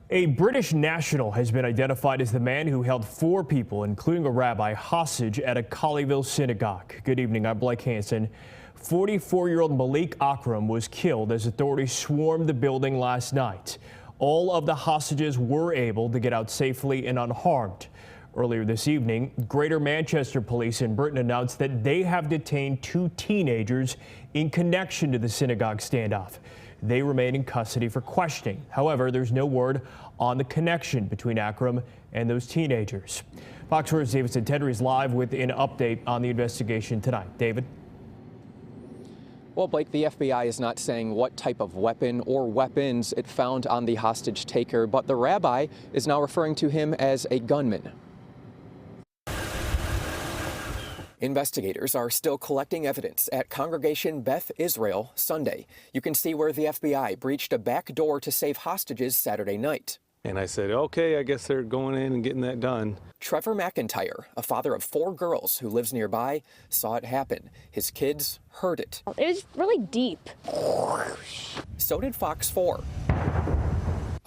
A British national has been identified as the man who held 4 people, including a rabbi, hostage at a Colleyville synagogue. Good evening, I'm Blake Hansen. 44-year-old Malik Akram was killed as authorities swarmed the building last night. All of the hostages were able to get out safely and unharmed. Earlier this evening, Greater Manchester Police in Britain announced that they have detained 2 teenagers in connection to the synagogue standoff. They remain in custody for questioning. However, there's no word on the connection between Akram and those teenagers. Fox 4's David Santeri is live with an update on the investigation tonight. David? Well, Blake, the FBI is not saying what type of weapon or weapons it found on the hostage taker, but the rabbi is now referring to him as a gunman. Investigators are still collecting evidence at Congregation Beth Israel Sunday. You can see where the FBI breached a back door to save hostages Saturday night. And I said, okay, I guess they're going in and getting that done. Trevor McIntyre, a father of 4 girls who lives nearby, saw it happen. His kids heard it. It was really deep. So did Fox 4.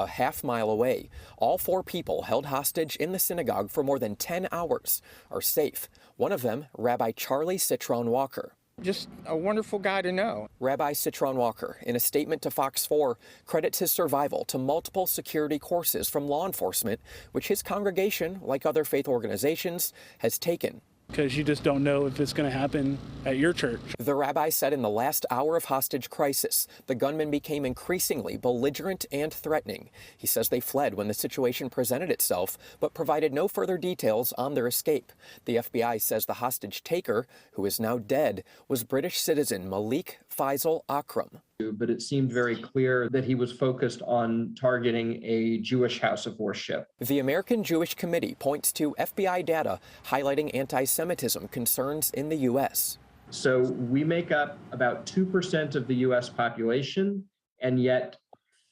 A half-mile away, all 4 people held hostage in the synagogue for more than 10 hours are safe. One of them, Rabbi Charlie Citron Walker. Just a wonderful guy to know. Rabbi Citron Walker, in a statement to Fox 4, credits his survival to multiple security courses from law enforcement, which his congregation, like other faith organizations, has taken. Because you just don't know if it's going to happen at your church. The rabbi said in the last hour of hostage crisis, the gunman became increasingly belligerent and threatening. He says they fled when the situation presented itself, but provided no further details on their escape. The FBI says the hostage taker, who is now dead, was British citizen Malik Faisal Akram. But it seemed very clear that he was focused on targeting a Jewish house of worship. The American Jewish Committee points to FBI data highlighting anti-Semitism concerns in the U.S. So we make up about 2% of the U.S. population, and yet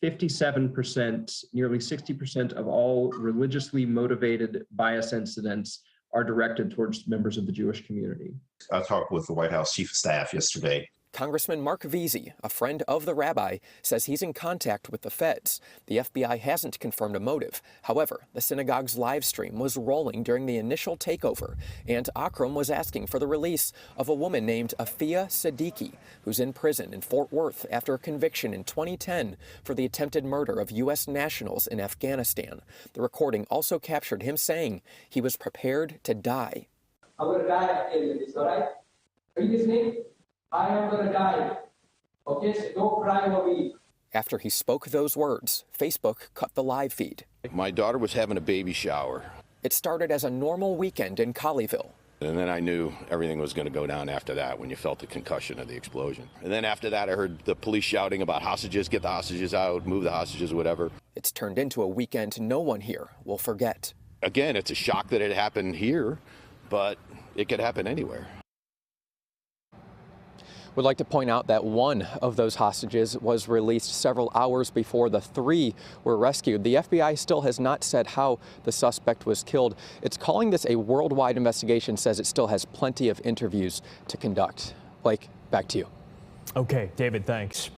57%, nearly 60% of all religiously motivated bias incidents are directed towards members of the Jewish community. I talked with the White House Chief of Staff yesterday. Congressman Mark Veazey, a friend of the rabbi, says he's in contact with the feds. The FBI hasn't confirmed a motive. However, the synagogue's live stream was rolling during the initial takeover, and Akram was asking for the release of a woman named Afia Siddiqui, who's in prison in Fort Worth after a conviction in 2010 for the attempted murder of U.S. nationals in Afghanistan. The recording also captured him saying he was prepared to die. I'm going to die at the end of this, all right? Are you listening? I am going to die. Okay, so don't cry over me. After he spoke those words, Facebook cut the live feed. My daughter was having a baby shower. It started as a normal weekend in Colleyville. And then I knew everything was going to go down after that when you felt the concussion of the explosion. And then after that, I heard the police shouting about hostages, get the hostages out, move the hostages, whatever. It's turned into a weekend no one here will forget. Again, it's a shock that it happened here, but it could happen anywhere. Would like to point out that one of those hostages was released several hours before the 3 were rescued. The FBI still has not said how the suspect was killed. It's calling this a worldwide investigation, says it still has plenty of interviews to conduct. Blake, back to you. Okay, David, thanks.